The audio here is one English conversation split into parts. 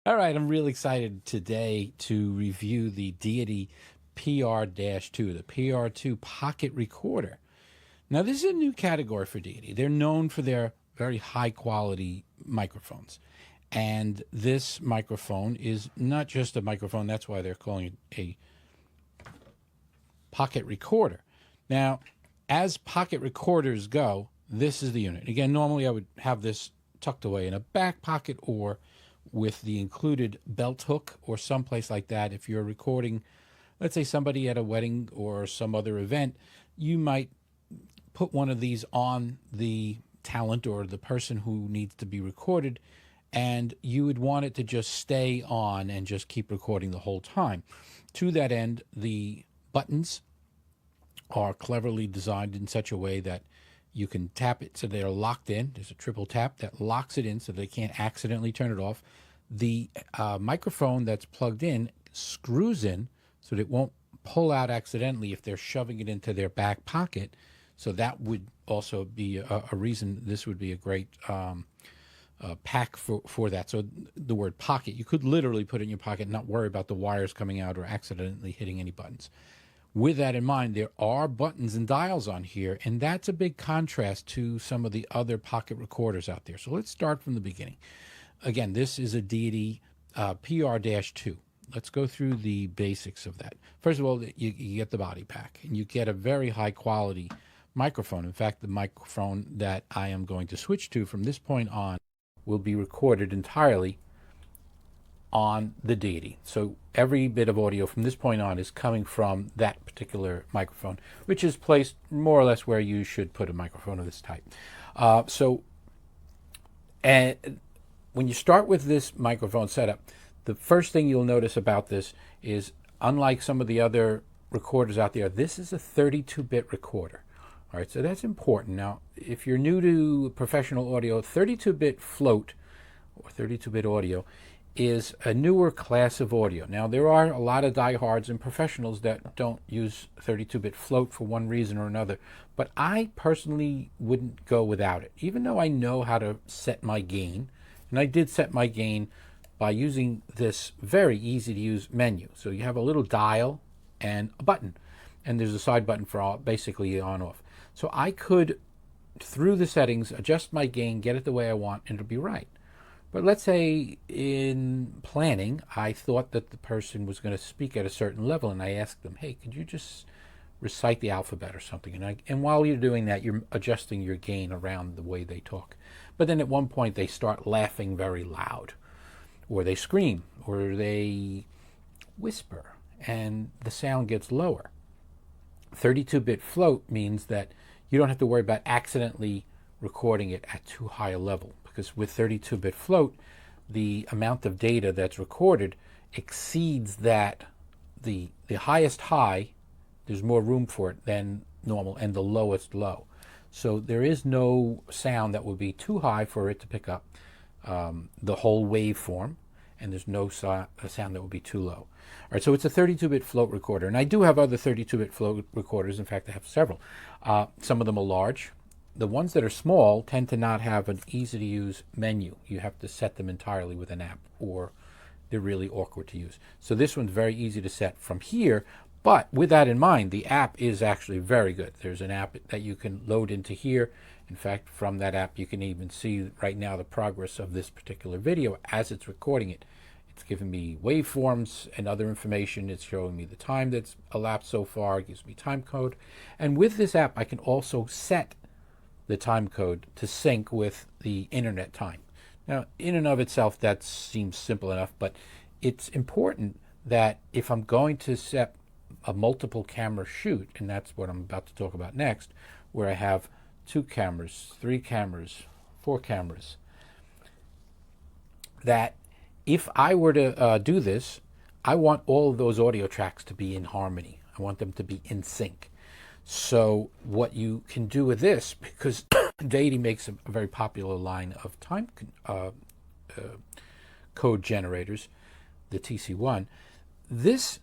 All right, I'm really excited today to review the Deity PR-2, the PR-2 pocket recorder. Now, this is a new category for Deity. They're known for their very high quality microphones. And this microphone is not just a microphone, that's why they're calling it a pocket recorder. Now, as pocket recorders go, this is the unit. Again, normally I would have this tucked away in a back pocket or with the included belt hook or someplace like that. If you're recording, let's say somebody at a wedding or some other event, you might put one of these on the talent or the person who needs to be recorded, and you would want it to just stay on and just keep recording the whole time. To that end, the buttons are cleverly designed in such a way that you can tap it so they're locked in. There's a triple tap that locks it in so they can't accidentally turn it off. The microphone that's plugged in screws in so that it won't pull out accidentally if they're shoving it into their back pocket. So that would also be a reason this would be a great pack for that. So the word pocket, you could literally put it in your pocket and not worry about the wires coming out or accidentally hitting any buttons. With that in mind, there are buttons and dials on here, and that's a big contrast to some of the other pocket recorders out there. So let's start from the beginning. Again, this is a Deity PR-2. Let's go through the basics of that. First of all, you get the body pack, and you get a very high quality microphone. In fact, the microphone that I am going to switch to from this point on will be recorded entirely on the Deity. So every bit of audio from this point on is coming from that particular microphone, which is placed more or less where you should put a microphone of this type. And when you start with this microphone setup, the first thing you'll notice about this is, unlike some of the other recorders out there, this is a 32-bit recorder. All right, so that's important. Now, if you're new to professional audio, 32-bit float or 32-bit audio is a newer class of audio. Now, there are a lot of diehards and professionals that don't use 32-bit float for one reason or another, but I personally wouldn't go without it, even though I know how to set my gain. And I did set my gain by using this very easy to use menu. So you have a little dial and a button, and there's a side button for all, basically on off. So I could, through the settings, adjust my gain, get it the way I want, and it'll be right. But let's say in planning, I thought that the person was going to speak at a certain level, and I asked them, hey, could you just recite the alphabet or something? And while you're doing that, you're adjusting your gain around the way they talk. But then at one point, they start laughing very loud, or they scream, or they whisper, and the sound gets lower. 32-bit float means that you don't have to worry about accidentally recording it at too high a level, because with 32-bit float, the amount of data that's recorded exceeds that the highest high, there's more room for it than normal, and the lowest low. So there is no sound that would be too high for it to pick up the whole waveform, and there's no sound that would be too low. All right, so it's a 32-bit float recorder, and I do have other 32-bit float recorders. In fact, I have several. Some of them are large. The ones that are small tend to not have an easy-to-use menu. You have to set them entirely with an app, or they're really awkward to use. So this one's very easy to set from here, but with that in mind, the app is actually very good. There's an app that you can load into here. In fact, from that app, you can even see right now the progress of this particular video as it's recording it. It's giving me waveforms and other information. It's showing me the time that's elapsed so far. It gives me time code. And with this app, I can also set the time code to sync with the internet time. Now, in and of itself, that seems simple enough, but it's important that if I'm going to set a multiple camera shoot, and that's what I'm about to talk about next, where I have 2 cameras, 3 cameras, 4 cameras, that if I were to do this, I want all of those audio tracks to be in harmony. I want them to be in sync. So what you can do with this, because Deity makes a very popular line of time code generators, the TC1, this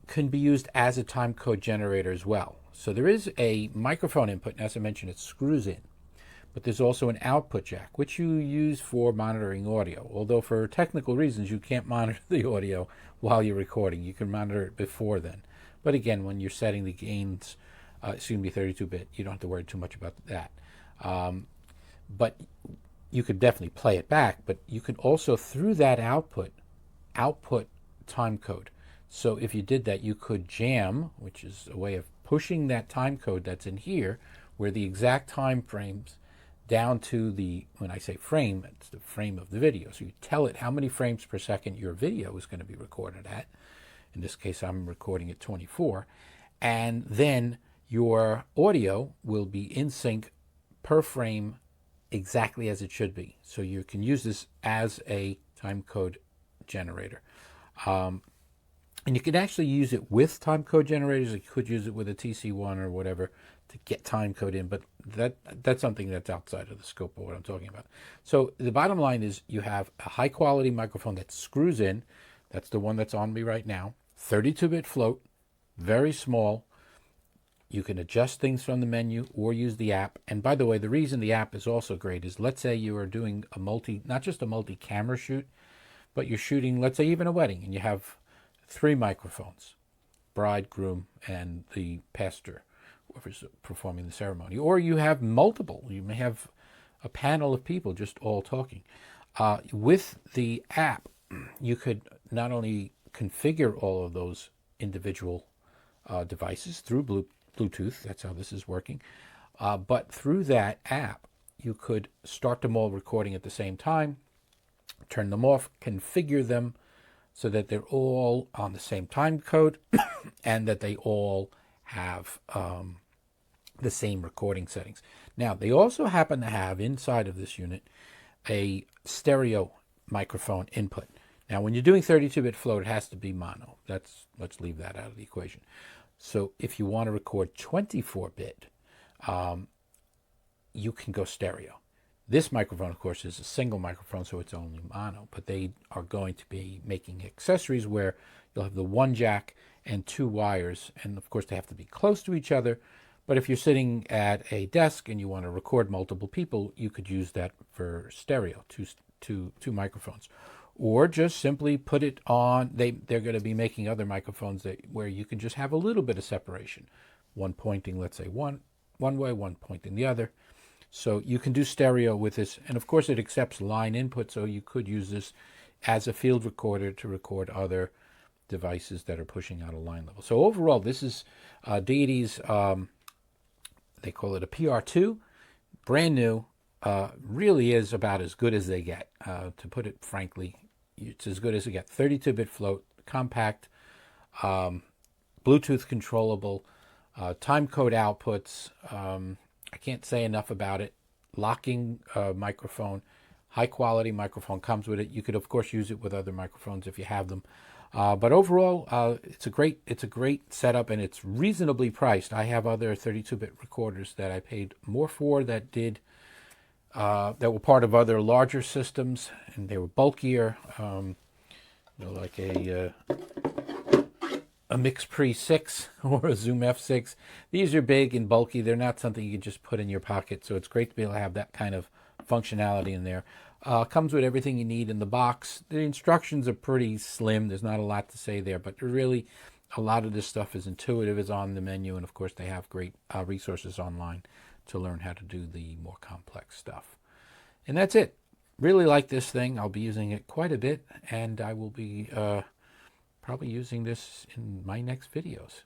can be used as a time code generator as well. So there is a microphone input, and as I mentioned, it screws in. but there's also an output jack, which you use for monitoring audio. Although for technical reasons, you can't monitor the audio while you're recording. You can monitor it before then. But again, when you're setting the gains, 32-bit, you don't have to worry too much about that. But you could definitely play it back, but you could also, through that output time code. So if you did that, you could jam, which is a way of pushing that time code that's in here, where the exact time frames down to the, when I say frame, it's the frame of the video. So you tell it how many frames per second your video is going to be recorded at. In this case, I'm recording at 24. And then your audio will be in sync per frame exactly as it should be. So you can use this as a time code generator. And you can actually use it with time code generators. You could use it with a TC1 or whatever to get time code in, but that's something that's outside of the scope of what I'm talking about. So the bottom line is you have a high quality microphone that screws in. That's the one that's on me right now. 32-bit float, very small. You can adjust things from the menu or use the app. And by the way, the reason the app is also great is, let's say you are doing a not just a multi-camera shoot, but you're shooting, let's say, even a wedding, and you have 3 microphones, bride, groom, and the pastor, whoever's performing the ceremony. Or you have multiple. You may have a panel of people just all talking. With the app, you could not only configure all of those individual devices through Bluetooth, that's how this is working, but through that app, you could start them all recording at the same time, turn them off, configure them so that they're all on the same time code and that they all have the same recording settings. Now, they also happen to have inside of this unit a stereo microphone input. Now, when you're doing 32-bit float, it has to be mono. Let's leave that out of the equation. So if you want to record 24-bit, you can go stereo. This microphone, of course, is a single microphone, so it's only mono, but they are going to be making accessories where you'll have the 1 jack and 2 wires, and of course they have to be close to each other. But if you're sitting at a desk and you want to record multiple people, you could use that for stereo, two microphones. Or just simply put it on, they're going to be making other microphones where you can just have a little bit of separation. One pointing, let's say, one way, one pointing the other. So you can do stereo with this. And of course it accepts line input, so you could use this as a field recorder to record other devices that are pushing out a line level. So overall, this is Deity's, they call it a PR-2, brand new, really is about as good as they get. To put it frankly, it's as good as it gets. 32-bit float, compact, Bluetooth controllable, time code outputs. I can't say enough about it. Locking microphone, high quality microphone comes with it. You could of course use it with other microphones if you have them. But overall, it's a great setup, and it's reasonably priced. I have other 32-bit recorders that I paid more for that were part of other larger systems, and they were bulkier, like a MixPre 6 or a Zoom F6. These are big and bulky. They're not something you can just put in your pocket, so it's great to be able to have that kind of functionality in there. Comes with everything you need in the box. The instructions are pretty slim. There's not a lot to say there, but really a lot of this stuff is intuitive, is on the menu, and of course they have great resources online to learn how to do the more complex stuff. And that's it. Really like this thing. I'll be using it quite a bit, and I will be probably using this in my next videos.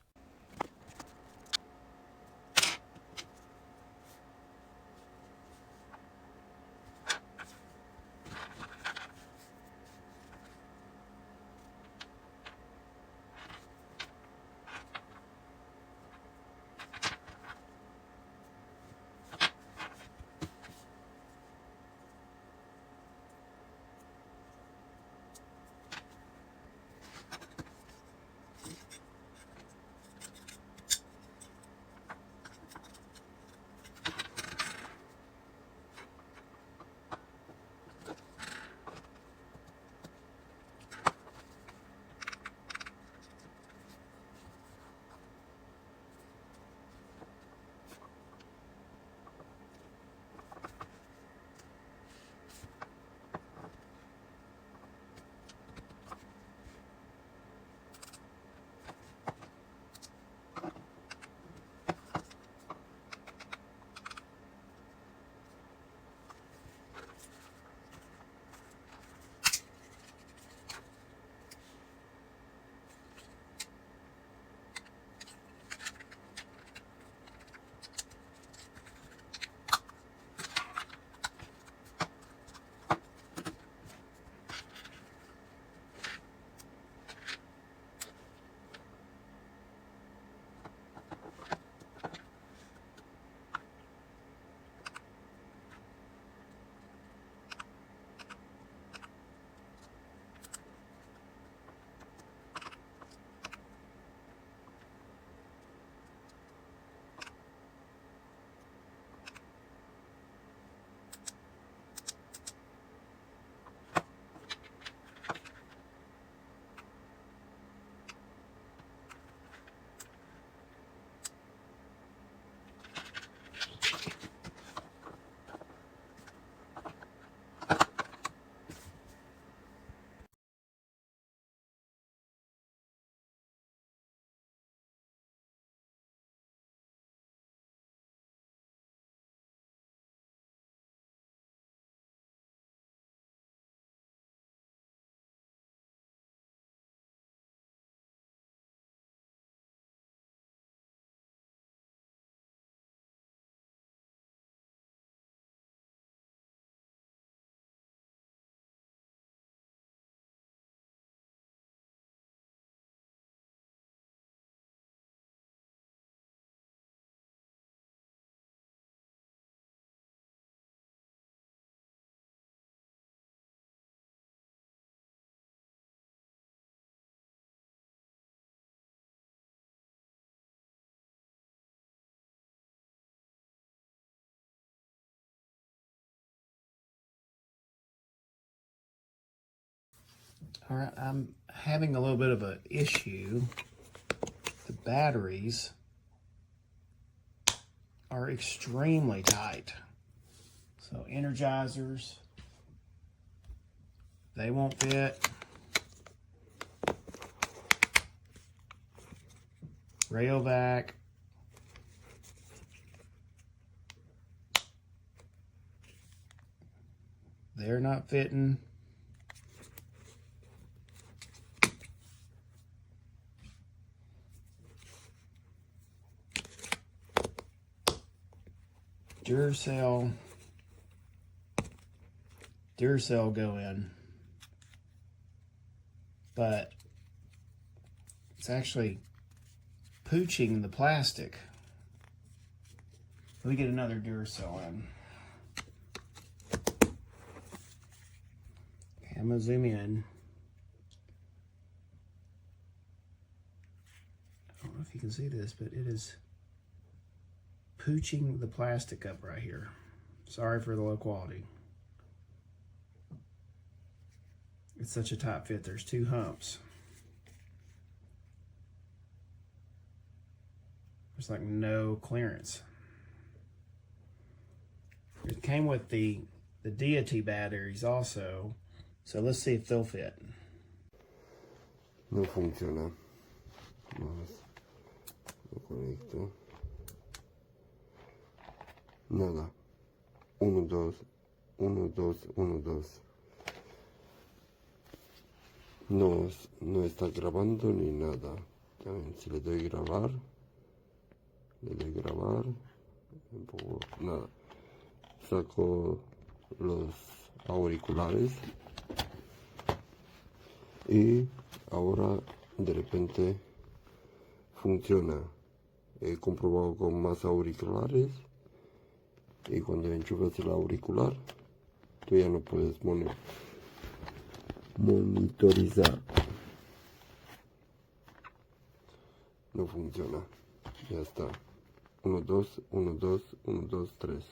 All right, I'm having a little bit of an issue. The batteries are extremely tight. So energizers, they won't fit. Rail back. They're not fitting. Duracell go in, but it's actually pooching the plastic. Let me get another Duracell in. Okay, I'm gonna zoom in. I don't know if you can see this, but it is pooching the plastic up right here. Sorry for the low quality. It's such a tight fit. There's two humps. There's like no clearance. It came with the Deity batteries also, so let's see if they'll fit. No funciona. Más lo conecto. Nada. 1, 2, 1, 2, 1, 2. No está grabando ni nada. También si le doy grabar, un poco, nada. Saco los auriculares y ahora de repente funciona. He comprobado con más auriculares y cuando enchufas el auricular tú ya no puedes monitorizar. No funciona. Ya está. 1, 2, 1, 2, 1, 2, 3.